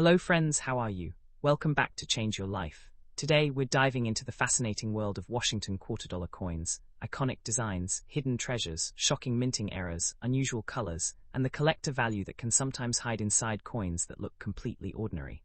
Hello friends, how are you? Welcome back to Change Your Life. Today we're diving into the fascinating world of Washington quarter-dollar coins, iconic designs, hidden treasures, shocking minting errors, unusual colors, and the collector value that can sometimes hide inside coins that look completely ordinary.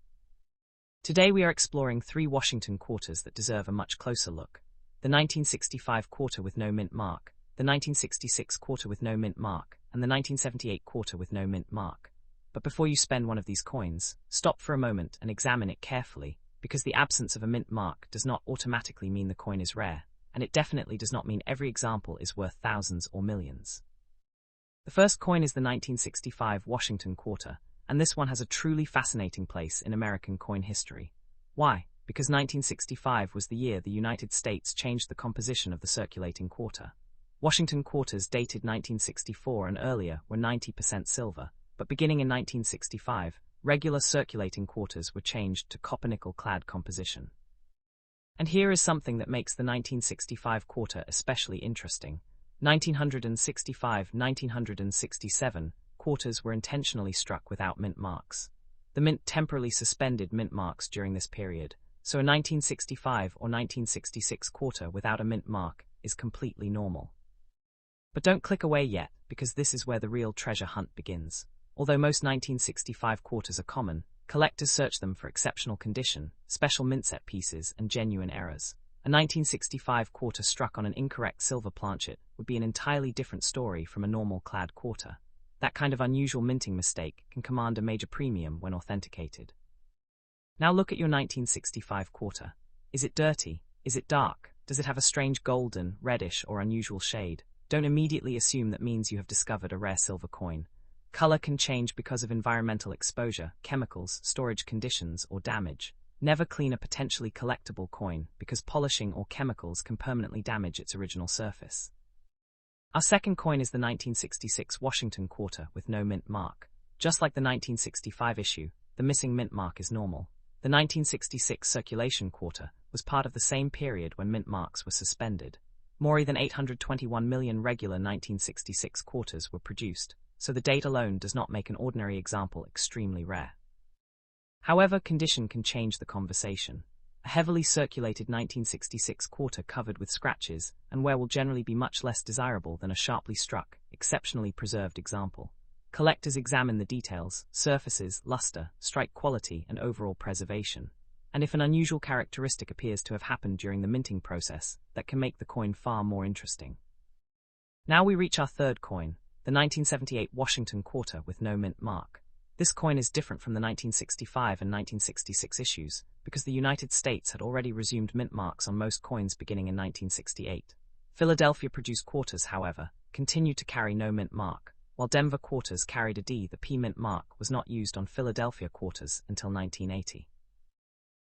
Today we are exploring 3 Washington quarters that deserve a much closer look. The 1965 quarter with no mint mark, the 1966 quarter with no mint mark, and the 1978 quarter with no mint mark. But before you spend one of these coins, stop for a moment and examine it carefully, because the absence of a mint mark does not automatically mean the coin is rare, and it definitely does not mean every example is worth thousands or millions. The first coin is the 1965 Washington quarter, and this one has a truly fascinating place in American coin history. Why? Because 1965 was the year the United States changed the composition of the circulating quarter. Washington quarters dated 1964 and earlier were 90% silver, but beginning in 1965, regular circulating quarters were changed to copper-nickel-clad composition. And here is something that makes the 1965 quarter especially interesting. 1965-1967 quarters were intentionally struck without mint marks. The mint temporarily suspended mint marks during this period, so a 1965 or 1966 quarter without a mint mark is completely normal. But don't click away yet, because this is where the real treasure hunt begins. Although most 1965 quarters are common, collectors search them for exceptional condition, special mint set pieces, and genuine errors. A 1965 quarter struck on an incorrect silver planchet would be an entirely different story from a normal clad quarter. That kind of unusual minting mistake can command a major premium when authenticated. Now look at your 1965 quarter. Is it dirty? Is it dark? Does it have a strange golden, reddish, or unusual shade? Don't immediately assume that means you have discovered a rare silver coin. Color can change because of environmental exposure, chemicals, storage conditions, or damage. Never clean a potentially collectible coin because polishing or chemicals can permanently damage its original surface. Our second coin is the 1966 Washington quarter with no mint mark. Just like the 1965 issue, the missing mint mark is normal. The 1966 circulation quarter was part of the same period when mint marks were suspended. More than 821 million regular 1966 quarters were produced, so the date alone does not make an ordinary example extremely rare. However, condition can change the conversation. A heavily circulated 1966 quarter covered with scratches and wear will generally be much less desirable than a sharply struck, exceptionally preserved example. Collectors examine the details, surfaces, luster, strike quality, and overall preservation. And if an unusual characteristic appears to have happened during the minting process, that can make the coin far more interesting. Now we reach our third coin, the 1978 Washington quarter with no mint mark. This coin is different from the 1965 and 1966 issues, because the United States had already resumed mint marks on most coins beginning in 1968. Philadelphia-produced quarters, however, continued to carry no mint mark, while Denver quarters carried a D. The P mint mark was not used on Philadelphia quarters until 1980.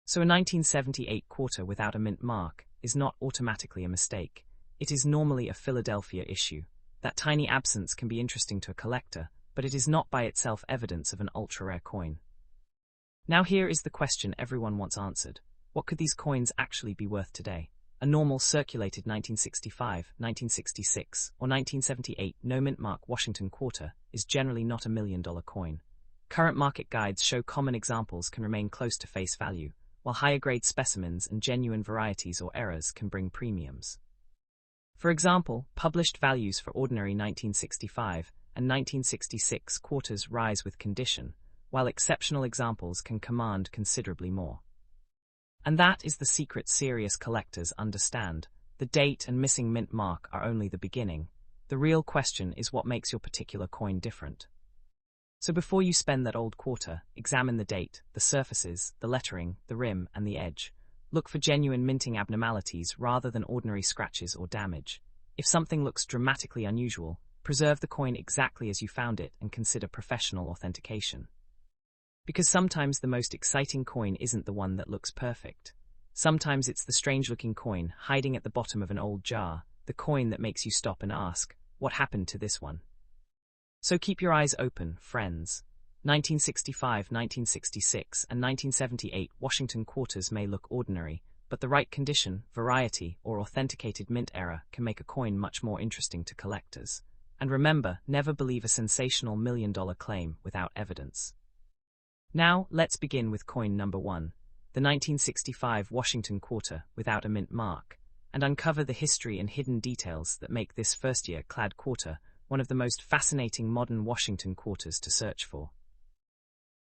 So a 1978 quarter without a mint mark is not automatically a mistake. It is normally a Philadelphia issue. That tiny absence can be interesting to a collector, but it is not by itself evidence of an ultra-rare coin. Now here is the question everyone wants answered. What could these coins actually be worth today? A normal circulated 1965, 1966, or 1978 no mint mark Washington quarter is generally not a $1 million coin. Current market guides show common examples can remain close to face value, while higher-grade specimens and genuine varieties or errors can bring premiums. For example, published values for ordinary 1965 and 1966 quarters rise with condition, while exceptional examples can command considerably more. And that is the secret serious collectors understand. The date and missing mint mark are only the beginning. The real question is what makes your particular coin different. So before you spend that old quarter, examine the date, the surfaces, the lettering, the rim, and the edge. Look for genuine minting abnormalities rather than ordinary scratches or damage. If something looks dramatically unusual, preserve the coin exactly as you found it and consider professional authentication. Because sometimes the most exciting coin isn't the one that looks perfect. Sometimes it's the strange-looking coin hiding at the bottom of an old jar, the coin that makes you stop and ask, what happened to this one? So keep your eyes open, friends. 1965, 1966, and 1978 Washington quarters may look ordinary, but the right condition, variety, or authenticated mint error can make a coin much more interesting to collectors. And remember, never believe a sensational $1 million claim without evidence. Now, let's begin with coin number 1, the 1965 Washington quarter without a mint mark, and uncover the history and hidden details that make this first-year clad quarter one of the most fascinating modern Washington quarters to search for.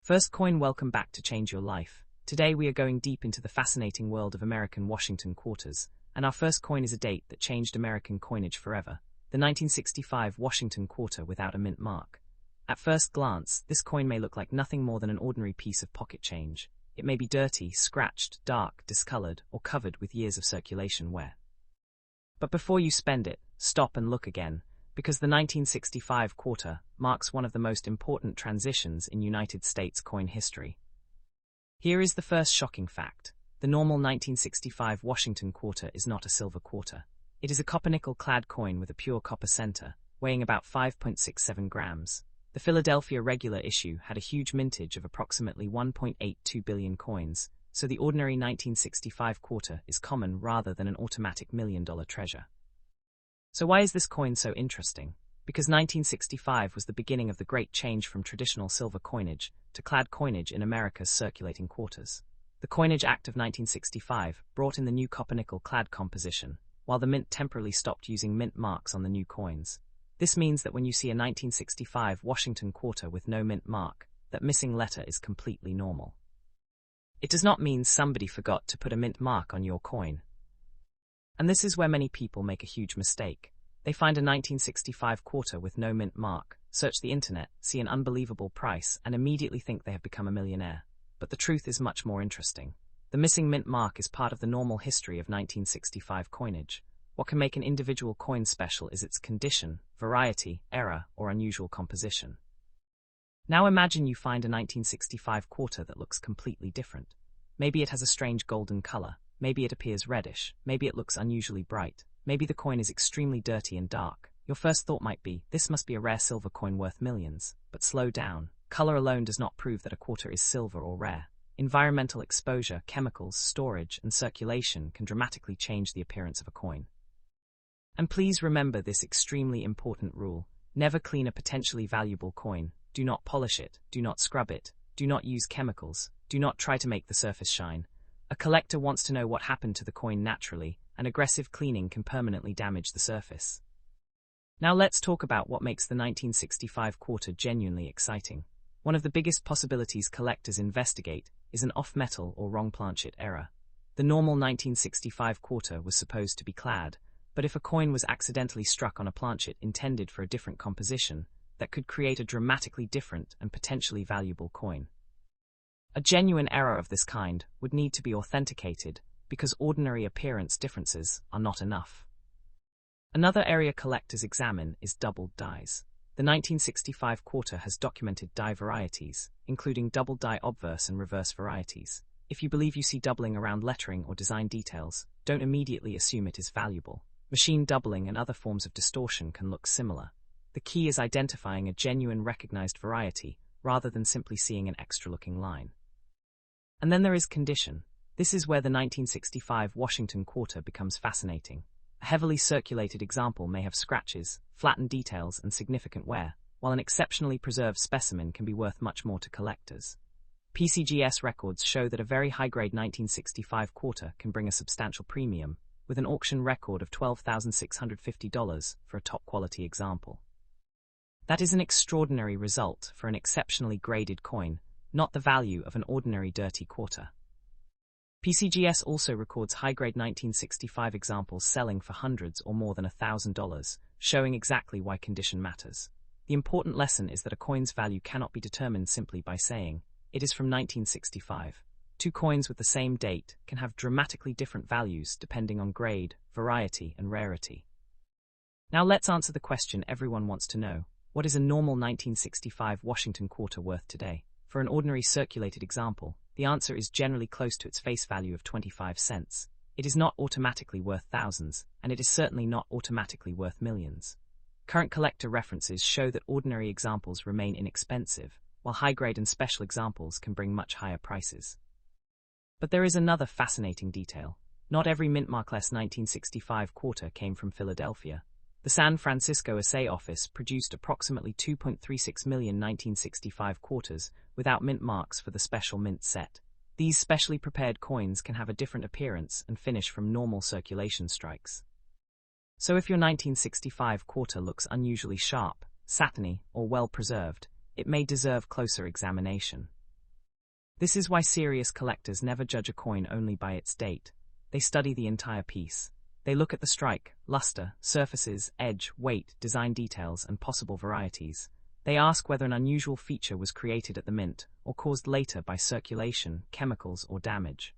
First coin, welcome back to Change Your Life. Today we are going deep into the fascinating world of American Washington quarters, and our first coin is a date that changed American coinage forever, the 1965 Washington quarter without a mint mark. At first glance, this coin may look like nothing more than an ordinary piece of pocket change. It may be dirty, scratched, dark, discolored, or covered with years of circulation wear. But before you spend it, stop and look again, because the 1965 quarter marks one of the most important transitions in United States coin history. Here is the first shocking fact. The normal 1965 Washington quarter is not a silver quarter. It is a copper-nickel-clad coin with a pure copper center, weighing about 5.67 grams. The Philadelphia regular issue had a huge mintage of approximately 1.82 billion coins, so the ordinary 1965 quarter is common rather than an automatic million-dollar treasure. So why is this coin so interesting? Because 1965 was the beginning of the great change from traditional silver coinage to clad coinage in America's circulating quarters. The Coinage Act of 1965 brought in the new copper-nickel clad composition, while the mint temporarily stopped using mint marks on the new coins. This means that when you see a 1965 Washington quarter with no mint mark, that missing letter is completely normal. It does not mean somebody forgot to put a mint mark on your coin. And this is where many people make a huge mistake. They find a 1965 quarter with no mint mark, search the internet, see an unbelievable price, and immediately think they have become a millionaire. But the truth is much more interesting. The missing mint mark is part of the normal history of 1965 coinage. What can make an individual coin special is its condition, variety, error, or unusual composition. Now imagine you find a 1965 quarter that looks completely different. Maybe it has a strange golden color. Maybe it appears reddish, maybe it looks unusually bright, maybe the coin is extremely dirty and dark. Your first thought might be, this must be a rare silver coin worth millions. But slow down. Color alone does not prove that a quarter is silver or rare. Environmental exposure, chemicals, storage, and circulation can dramatically change the appearance of a coin. And please remember this extremely important rule. Never clean a potentially valuable coin. Do not polish it, do not scrub it, do not use chemicals, do not try to make the surface shine. A collector wants to know what happened to the coin naturally, and aggressive cleaning can permanently damage the surface. Now let's talk about what makes the 1965 quarter genuinely exciting. One of the biggest possibilities collectors investigate is an off-metal or wrong planchet error. The normal 1965 quarter was supposed to be clad, but if a coin was accidentally struck on a planchet intended for a different composition, that could create a dramatically different and potentially valuable coin. A genuine error of this kind would need to be authenticated because ordinary appearance differences are not enough. Another area collectors examine is doubled dies. The 1965 quarter has documented die varieties, including double die obverse and reverse varieties. If you believe you see doubling around lettering or design details, don't immediately assume it is valuable. Machine doubling and other forms of distortion can look similar. The key is identifying a genuine recognized variety rather than simply seeing an extra-looking line. And then there is condition. This is where the 1965 Washington quarter becomes fascinating. A heavily circulated example may have scratches, flattened details, and significant wear, while an exceptionally preserved specimen can be worth much more to collectors. PCGS records show that a very high-grade 1965 quarter can bring a substantial premium, with an auction record of $12,650 for a top-quality example. That is an extraordinary result for an exceptionally graded coin, not the value of an ordinary dirty quarter. PCGS also records high-grade 1965 examples selling for hundreds or more than $1,000, showing exactly why condition matters. The important lesson is that a coin's value cannot be determined simply by saying, it is from 1965. Two coins with the same date can have dramatically different values depending on grade, variety, and rarity. Now let's answer the question everyone wants to know. What is a normal 1965 Washington quarter worth today? For an ordinary circulated example, the answer is generally close to its face value of 25 cents. It is not automatically worth thousands, and it is certainly not automatically worth millions. Current collector references show that ordinary examples remain inexpensive, while high-grade and special examples can bring much higher prices. But there is another fascinating detail. Not every mint-markless 1965 quarter came from Philadelphia. The San Francisco Assay Office produced approximately 2.36 million 1965 quarters without mint marks for the special mint set. These specially prepared coins can have a different appearance and finish from normal circulation strikes. So if your 1965 quarter looks unusually sharp, satiny, or well-preserved, it may deserve closer examination. This is why serious collectors never judge a coin only by its date. They study the entire piece. They look at the strike, luster, surfaces, edge, weight, design details, and possible varieties. They ask whether an unusual feature was created at the mint or caused later by circulation, chemicals, or damage.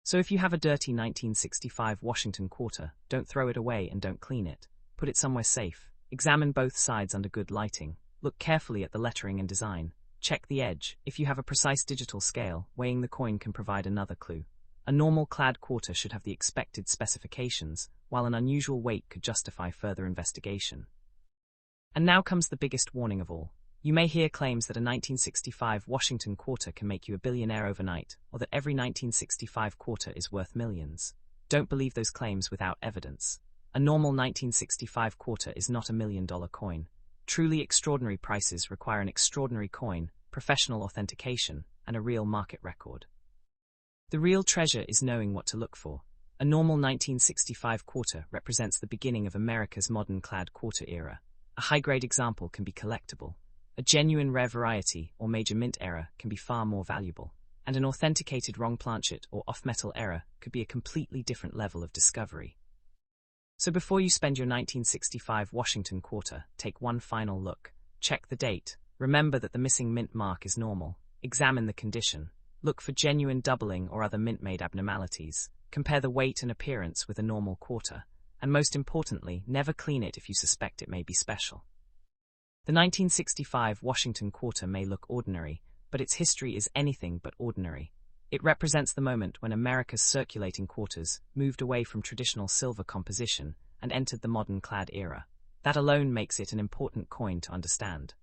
So if you have a dirty 1965 Washington quarter, don't throw it away and don't clean it. Put it somewhere safe. Examine both sides under good lighting. Look carefully at the lettering and design. Check the edge. If you have a precise digital scale, weighing the coin can provide another clue. A normal clad quarter should have the expected specifications, while an unusual weight could justify further investigation. And now comes the biggest warning of all. You may hear claims that a 1965 Washington quarter can make you a billionaire overnight, or that every 1965 quarter is worth millions. Don't believe those claims without evidence. A normal 1965 quarter is not a $1,000,000 coin. Truly extraordinary prices require an extraordinary coin, professional authentication, and a real market record. The real treasure is knowing what to look for. A normal 1965 quarter represents the beginning of America's modern clad quarter era. A high-grade example can be collectible. A genuine rare variety or major mint error can be far more valuable. And an authenticated wrong planchet or off-metal error could be a completely different level of discovery. So before you spend your 1965 Washington quarter, take one final look. Check the date. Remember that the missing mint mark is normal. Examine the condition. Look for genuine doubling or other mint-made abnormalities. Compare the weight and appearance with a normal quarter. And most importantly, never clean it if you suspect it may be special. The 1965 Washington quarter may look ordinary, but its history is anything but ordinary. It represents the moment when America's circulating quarters moved away from traditional silver composition and entered the modern clad era. That alone makes it an important coin to understand.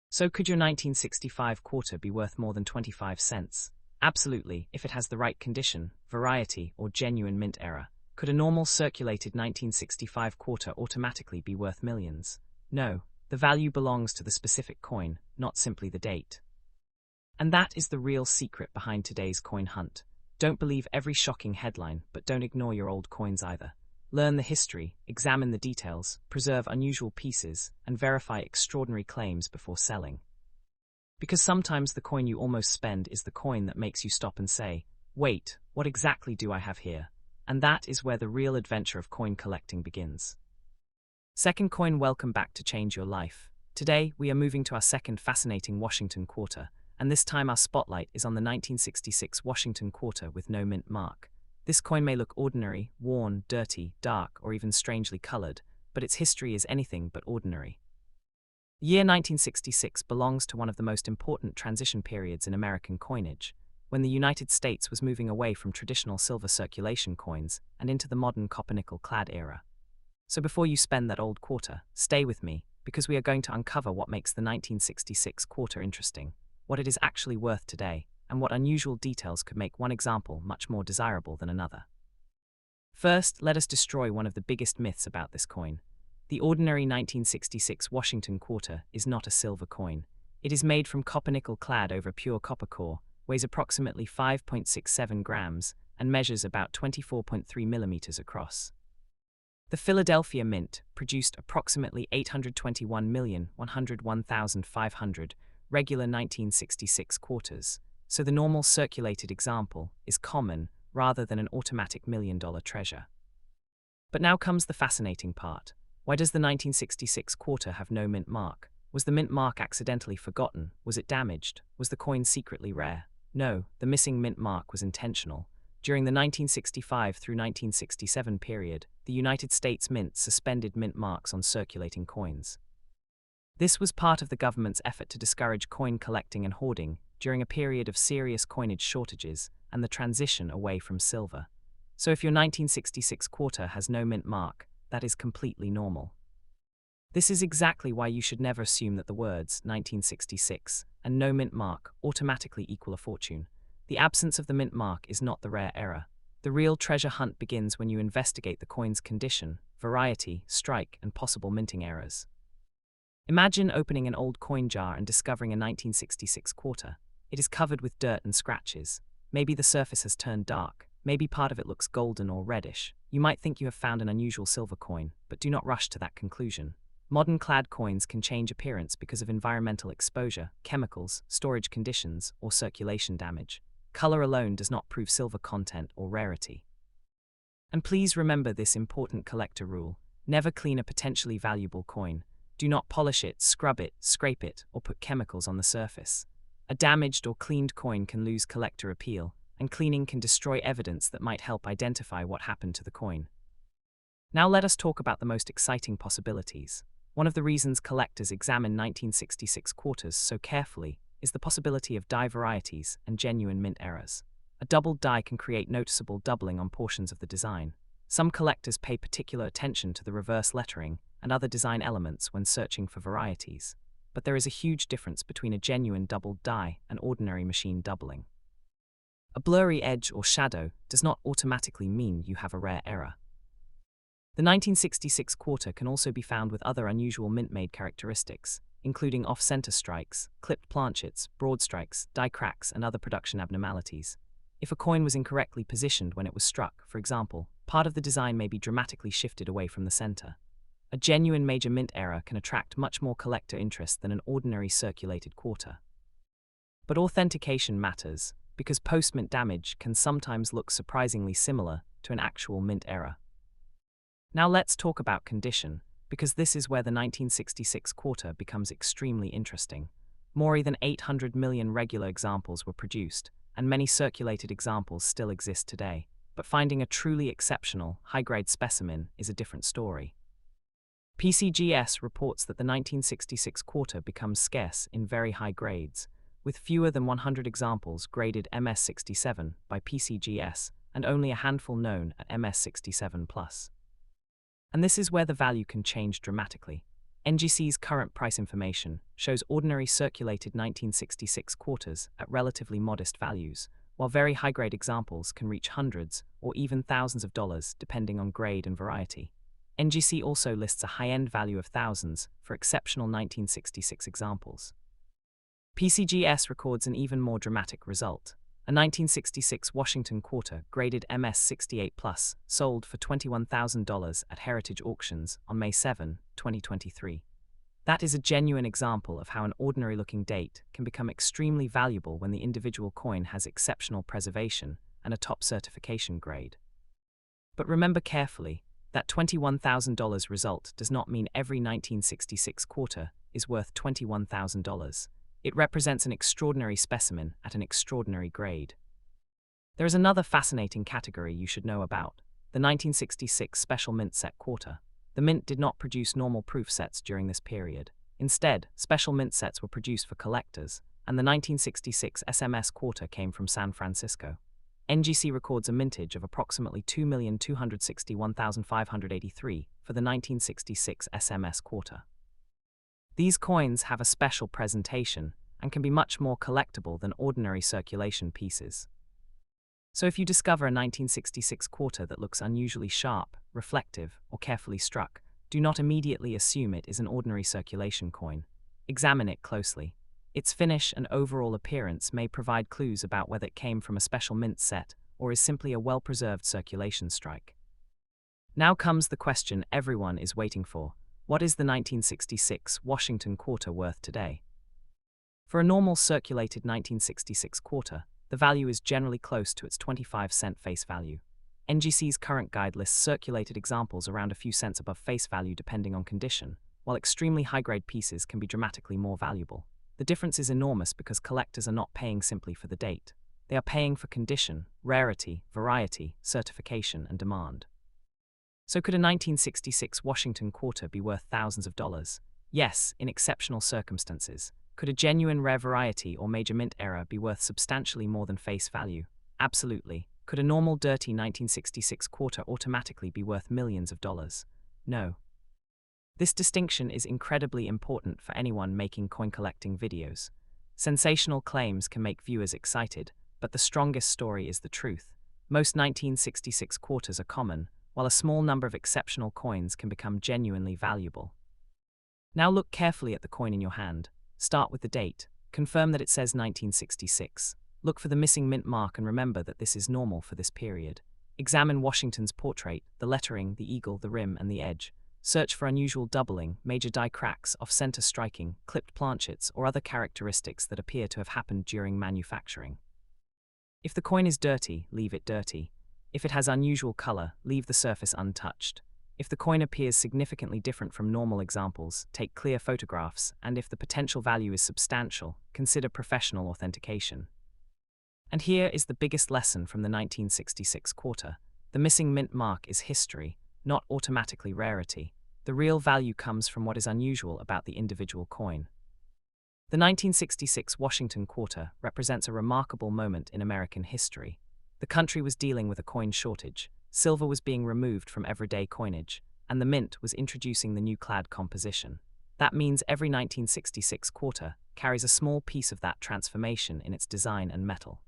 So could your 1965 quarter be worth more than 25 cents? Absolutely, if it has the right condition, variety, or genuine mint error. Could a normal circulated 1965 quarter automatically be worth millions? No, the value belongs to the specific coin, not simply the date. And that is the real secret behind today's coin hunt. Don't believe every shocking headline, but don't ignore your old coins either. Learn the history, examine the details, preserve unusual pieces, and verify extraordinary claims before selling. Because sometimes the coin you almost spend is the coin that makes you stop and say, wait, what exactly do I have here? And that is where the real adventure of coin collecting begins. Second coin, welcome back to Change Your Life. Today, we are moving to our second fascinating Washington quarter, and this time our spotlight is on the 1966 Washington quarter with no mint mark. This coin may look ordinary, worn, dirty, dark, or even strangely colored, but its history is anything but ordinary. The year 1966 belongs to one of the most important transition periods in American coinage, when the United States was moving away from traditional silver circulation coins and into the modern copper-nickel clad era. So before you spend that old quarter, stay with me, because we are going to uncover what makes the 1966 quarter interesting, what it is actually worth today, and what unusual details could make one example much more desirable than another. First, let us destroy one of the biggest myths about this coin. The ordinary 1966 Washington quarter is not a silver coin. It is made from copper-nickel clad over pure copper core, weighs approximately 5.67 grams, and measures about 24.3 millimeters across. The Philadelphia Mint produced approximately 821,101,500 regular 1966 quarters, so the normal circulated example is common rather than an automatic $1,000,000 treasure. But now comes the fascinating part. Why does the 1966 quarter have no mint mark? Was the mint mark accidentally forgotten? Was it damaged? Was the coin secretly rare? No, the missing mint mark was intentional. During the 1965 through 1967 period, the United States Mint suspended mint marks on circulating coins. This was part of the government's effort to discourage coin collecting and hoarding during a period of serious coinage shortages and the transition away from silver. So if your 1966 quarter has no mint mark, that is completely normal. This is exactly why you should never assume that the words 1966 and no mint mark automatically equal a fortune. The absence of the mint mark is not the rare error. The real treasure hunt begins when you investigate the coin's condition, variety, strike, and possible minting errors. Imagine opening an old coin jar and discovering a 1966 quarter. It is covered with dirt and scratches. Maybe the surface has turned dark. Maybe part of it looks golden or reddish. You might think you have found an unusual silver coin, but do not rush to that conclusion. Modern clad coins can change appearance because of environmental exposure, chemicals, storage conditions, or circulation damage. Color alone does not prove silver content or rarity. And please remember this important collector rule: never clean a potentially valuable coin. Do not polish it, scrub it, scrape it, or put chemicals on the surface. A damaged or cleaned coin can lose collector appeal, and cleaning can destroy evidence that might help identify what happened to the coin. Now let us talk about the most exciting possibilities. One of the reasons collectors examine 1966 quarters so carefully is the possibility of die varieties and genuine mint errors. A doubled die can create noticeable doubling on portions of the design. Some collectors pay particular attention to the reverse lettering and other design elements when searching for varieties. But there is a huge difference between a genuine doubled die and ordinary machine doubling. A blurry edge or shadow does not automatically mean you have a rare error. The 1966 quarter can also be found with other unusual mint-made characteristics, including off-center strikes, clipped planchets, broad strikes, die cracks, and other production abnormalities. If a coin was incorrectly positioned when it was struck, for example, part of the design may be dramatically shifted away from the center. A genuine major mint error can attract much more collector interest than an ordinary circulated quarter. But authentication matters, because post-mint damage can sometimes look surprisingly similar to an actual mint error. Now let's talk about condition, because this is where the 1966 quarter becomes extremely interesting. More than 800 million regular examples were produced, and many circulated examples still exist today. But finding a truly exceptional, high-grade specimen is a different story. PCGS reports that the 1966 quarter becomes scarce in very high grades, with fewer than 100 examples graded MS67 by PCGS and only a handful known at MS67+. And this is where the value can change dramatically. NGC's current price information shows ordinary circulated 1966 quarters at relatively modest values, while very high-grade examples can reach hundreds or even thousands of dollars depending on grade and variety. NGC also lists a high-end value of thousands for exceptional 1966 examples. PCGS records an even more dramatic result. A 1966 Washington quarter graded MS68+, sold for $21,000 at Heritage Auctions on May 7, 2023. That is a genuine example of how an ordinary-looking date can become extremely valuable when the individual coin has exceptional preservation and a top certification grade. But remember carefully, that $21,000 result does not mean every 1966 quarter is worth $21,000. It represents an extraordinary specimen at an extraordinary grade. There is another fascinating category you should know about: the 1966 Special Mint Set Quarter. The Mint did not produce normal proof sets during this period. Instead, special mint sets were produced for collectors, and the 1966 SMS Quarter came from San Francisco. NGC records a mintage of approximately 2,261,583 for the 1966 SMS Quarter. These coins have a special presentation and can be much more collectible than ordinary circulation pieces. So if you discover a 1966 quarter that looks unusually sharp, reflective, or carefully struck, do not immediately assume it is an ordinary circulation coin. Examine it closely. Its finish and overall appearance may provide clues about whether it came from a special mint set or is simply a well-preserved circulation strike. Now comes the question everyone is waiting for: what is the 1966 Washington quarter worth today? For a normal circulated 1966 quarter, the value is generally close to its 25-cent face value. NGC's current guide lists circulated examples around a few cents above face value depending on condition, while extremely high-grade pieces can be dramatically more valuable. The difference is enormous because collectors are not paying simply for the date. They are paying for condition, rarity, variety, certification, and demand. So could a 1966 Washington quarter be worth thousands of dollars? Yes, in exceptional circumstances. Could a genuine rare variety or major mint error be worth substantially more than face value? Absolutely. Could a normal dirty 1966 quarter automatically be worth millions of dollars? No. This distinction is incredibly important for anyone making coin collecting videos. Sensational claims can make viewers excited, but the strongest story is the truth. Most 1966 quarters are common, while a small number of exceptional coins can become genuinely valuable. Now look carefully at the coin in your hand. Start with the date. Confirm that it says 1966. Look for the missing mint mark and remember that this is normal for this period. Examine Washington's portrait, the lettering, the eagle, the rim, and the edge. Search for unusual doubling, major die cracks, off-center striking, clipped planchets, or other characteristics that appear to have happened during manufacturing. If the coin is dirty, leave it dirty. If it has unusual color, leave the surface untouched. If the coin appears significantly different from normal examples, take clear photographs, and if the potential value is substantial, consider professional authentication. And here is the biggest lesson from the 1966 quarter. The missing mint mark is history, not automatically rarity. The real value comes from what is unusual about the individual coin. The 1966 Washington quarter represents a remarkable moment in American history. The country was dealing with a coin shortage, silver was being removed from everyday coinage, and the mint was introducing the new clad composition. That means every 1966 quarter carries a small piece of that transformation in its design and metal.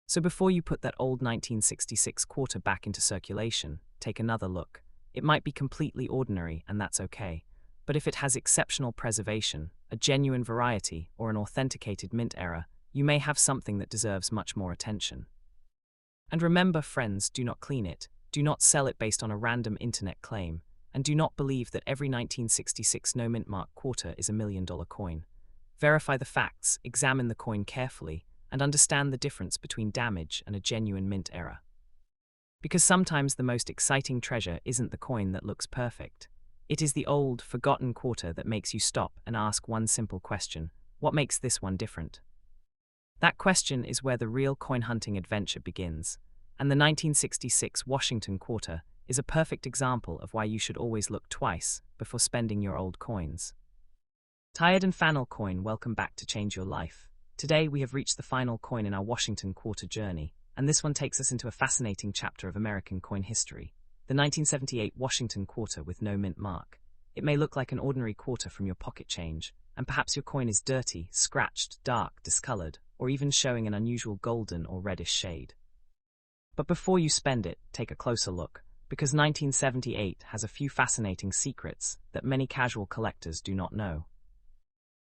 So before you put that old 1966 quarter back into circulation, take another look. It might be completely ordinary, and that's okay. But if it has exceptional preservation, a genuine variety, or an authenticated mint era, you may have something that deserves much more attention. And remember, friends, do not clean it, do not sell it based on a random internet claim, and do not believe that every 1966 no mint mark quarter is $1 million coin. Verify the facts, examine the coin carefully, and understand the difference between damage and a genuine mint era. Because sometimes the most exciting treasure isn't the coin that looks perfect. It is the old, forgotten quarter that makes you stop and ask one simple question: what makes this one different? That question is where the real coin hunting adventure begins, and the 1966 Washington quarter is a perfect example of why you should always look twice before spending your old coins. Tired and Fannel coin, welcome back to Change Your Life. Today we have reached the final coin in our Washington quarter journey, and this one takes us into a fascinating chapter of American coin history, the 1978 Washington quarter with no mint mark. It may look like an ordinary quarter from your pocket change, and perhaps your coin is dirty, scratched, dark, discolored, or even showing an unusual golden or reddish shade. But before you spend it, take a closer look, because 1978 has a few fascinating secrets that many casual collectors do not know.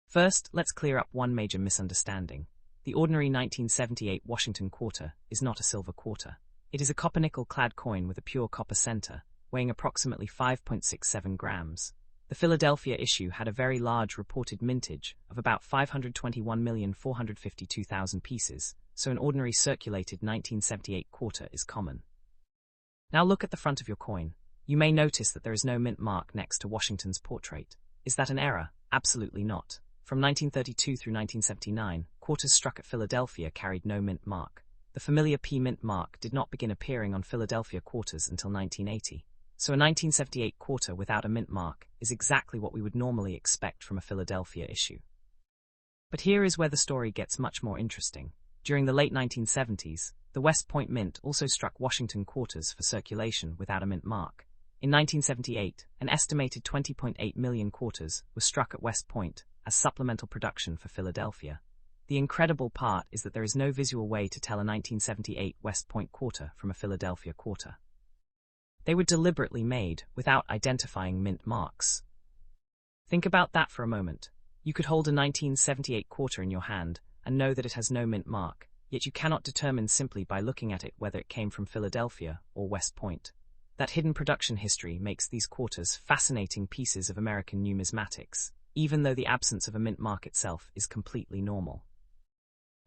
First, let's clear up one major misunderstanding. The ordinary 1978 Washington quarter is not a silver quarter. It is a copper-nickel clad coin with a pure copper center, weighing approximately 5.67 grams. The Philadelphia issue had a very large reported mintage of about 521,452,000 pieces, so an ordinary circulated 1978 quarter is common. Now look at the front of your coin. You may notice that there is no mint mark next to Washington's portrait. Is that an error? Absolutely not. From 1932 through 1979, quarters struck at Philadelphia carried no mint mark. The familiar P mint mark did not begin appearing on Philadelphia quarters until 1980. So a 1978 quarter without a mint mark is exactly what we would normally expect from a Philadelphia issue. But here is where the story gets much more interesting. During the late 1970s, the West Point Mint also struck Washington quarters for circulation without a mint mark. In 1978, an estimated 20.8 million quarters was struck at West Point as supplemental production for Philadelphia. The incredible part is that there is no visual way to tell a 1978 West Point quarter from a Philadelphia quarter. They were deliberately made without identifying mint marks. Think about that for a moment. You could hold a 1978 quarter in your hand and know that it has no mint mark, yet you cannot determine simply by looking at it whether it came from Philadelphia or West Point. That hidden production history makes these quarters fascinating pieces of American numismatics, even though the absence of a mint mark itself is completely normal.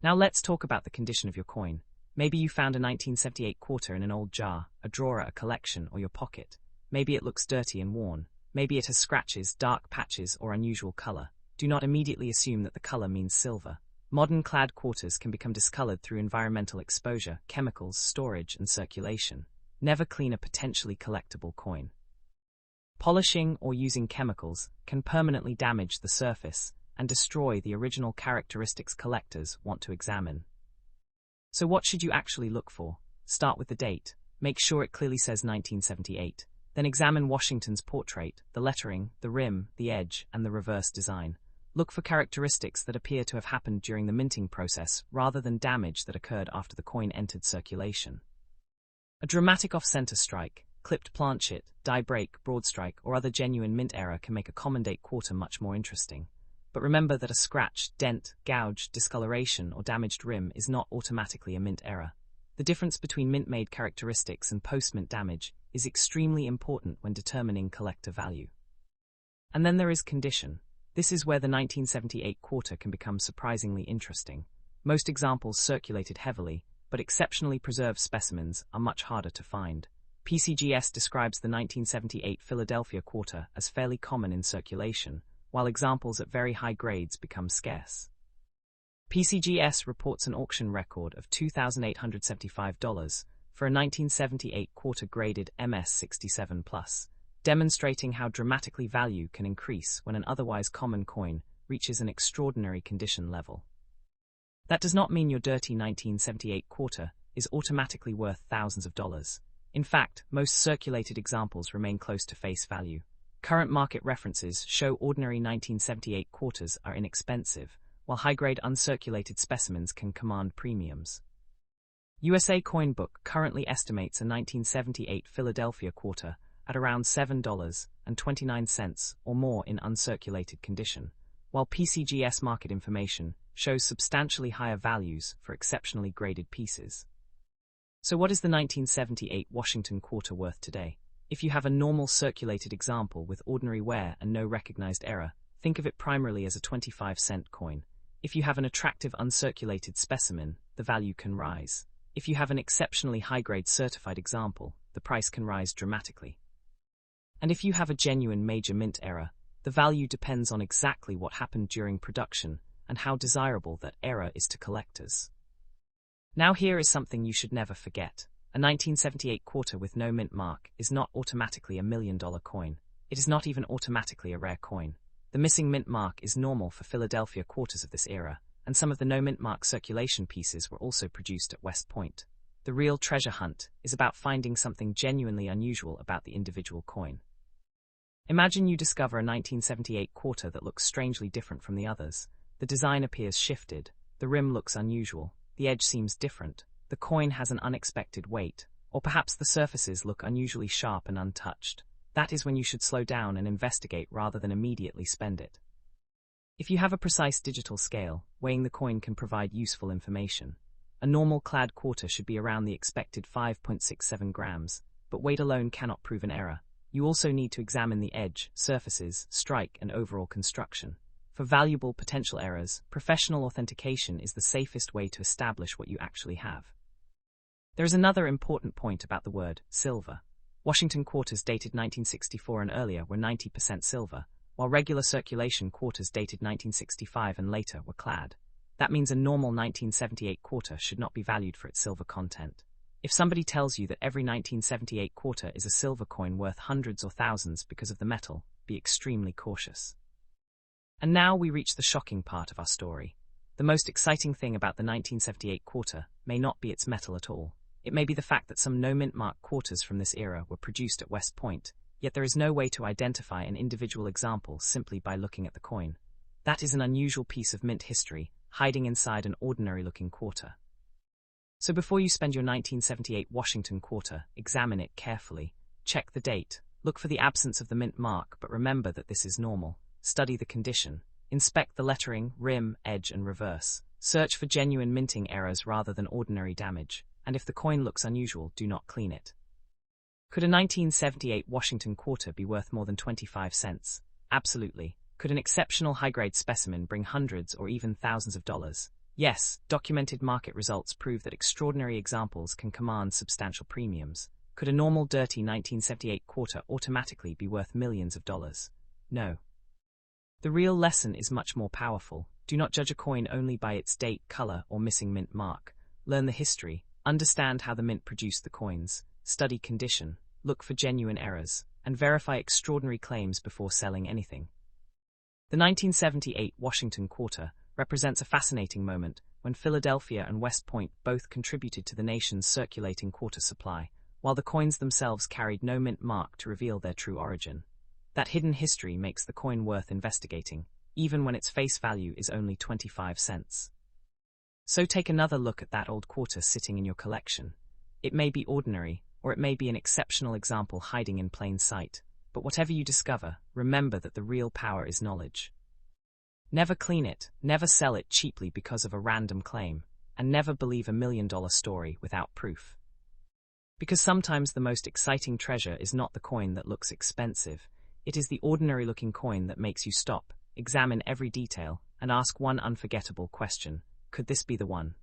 Now let's talk about the condition of your coin. Maybe you found a 1978 quarter in an old jar, a drawer, a collection, or your pocket. Maybe it looks dirty and worn. Maybe it has scratches, dark patches, or unusual color. Do not immediately assume that the color means silver. Modern clad quarters can become discolored through environmental exposure, chemicals, storage, and circulation. Never clean a potentially collectible coin. Polishing or using chemicals can permanently damage the surface and destroy the original characteristics collectors want to examine. So what should you actually look for? Start with the date. Make sure it clearly says 1978. Then examine Washington's portrait, the lettering, the rim, the edge, and the reverse design. Look for characteristics that appear to have happened during the minting process rather than damage that occurred after the coin entered circulation. A dramatic off-center strike, clipped planchet, die break, broad strike, or other genuine mint error can make a common date quarter much more interesting. But remember that a scratch, dent, gouge, discoloration, or damaged rim is not automatically a mint error. The difference between mint-made characteristics and post-mint damage is extremely important when determining collector value. And then there is condition. This is where the 1978 quarter can become surprisingly interesting. Most examples circulated heavily, but exceptionally preserved specimens are much harder to find. PCGS describes the 1978 Philadelphia quarter as fairly common in circulation, while examples at very high grades become scarce. PCGS reports an auction record of $2,875 for a 1978 quarter graded MS67+, demonstrating how dramatically value can increase when an otherwise common coin reaches an extraordinary condition level. That does not mean your dirty 1978 quarter is automatically worth thousands of dollars. In fact, most circulated examples remain close to face value. Current market references show ordinary 1978 quarters are inexpensive, while high-grade uncirculated specimens can command premiums. USA Coin Book currently estimates a 1978 Philadelphia quarter at around $7.29 or more in uncirculated condition, while PCGS market information shows substantially higher values for exceptionally graded pieces. So what is the 1978 Washington quarter worth today? If you have a normal circulated example with ordinary wear and no recognized error, think of it primarily as a 25-cent coin. If you have an attractive uncirculated specimen, the value can rise. If you have an exceptionally high-grade certified example, the price can rise dramatically. And if you have a genuine major mint error, the value depends on exactly what happened during production and how desirable that error is to collectors. Now here is something you should never forget. A 1978 quarter with no mint mark is not automatically a $1 million coin. It is not even automatically a rare coin. The missing mint mark is normal for Philadelphia quarters of this era, and some of the no mint mark circulation pieces were also produced at West Point. The real treasure hunt is about finding something genuinely unusual about the individual coin. Imagine you discover a 1978 quarter that looks strangely different from the others. The design appears shifted, the rim looks unusual, the edge seems different, the coin has an unexpected weight, or perhaps the surfaces look unusually sharp and untouched. That is when you should slow down and investigate rather than immediately spend it. If you have a precise digital scale, weighing the coin can provide useful information. A normal clad quarter should be around the expected 5.67 grams, but weight alone cannot prove an error. You also need to examine the edge, surfaces, strike, and overall construction. For valuable potential errors, professional authentication is the safest way to establish what you actually have. There is another important point about the word silver. Washington quarters dated 1964 and earlier were 90% silver, while regular circulation quarters dated 1965 and later were clad. That means a normal 1978 quarter should not be valued for its silver content. If somebody tells you that every 1978 quarter is a silver coin worth hundreds or thousands because of the metal, be extremely cautious. And now we reach the shocking part of our story. The most exciting thing about the 1978 quarter may not be its metal at all. It may be the fact that some no-mint mark quarters from this era were produced at West Point, yet there is no way to identify an individual example simply by looking at the coin. That is an unusual piece of mint history, hiding inside an ordinary-looking quarter. So before you spend your 1978 Washington quarter, examine it carefully. Check the date, look for the absence of the mint mark, but remember that this is normal. Study the condition. Inspect the lettering, rim, edge, and reverse. Search for genuine minting errors rather than ordinary damage. And if the coin looks unusual, do not clean it. Could a 1978 Washington quarter be worth more than 25 cents? Absolutely. Could an exceptional high-grade specimen bring hundreds or even thousands of dollars? Yes, documented market results prove that extraordinary examples can command substantial premiums. Could a normal dirty 1978 quarter automatically be worth millions of dollars? No. The real lesson is much more powerful. Do not judge a coin only by its date, color, or missing mint mark. Learn the history. Understand how the mint produced the coins, study condition, look for genuine errors, and verify extraordinary claims before selling anything. The 1978 Washington quarter represents a fascinating moment when Philadelphia and West Point both contributed to the nation's circulating quarter supply, while the coins themselves carried no mint mark to reveal their true origin. That hidden history makes the coin worth investigating, even when its face value is only 25 cents. So take another look at that old quarter sitting in your collection. It may be ordinary, or it may be an exceptional example hiding in plain sight. But whatever you discover, remember that the real power is knowledge. Never clean it, never sell it cheaply because of a random claim, and never believe a $1 million story without proof. Because sometimes the most exciting treasure is not the coin that looks expensive, it is the ordinary-looking coin that makes you stop, examine every detail, and ask one unforgettable question: could this be the one?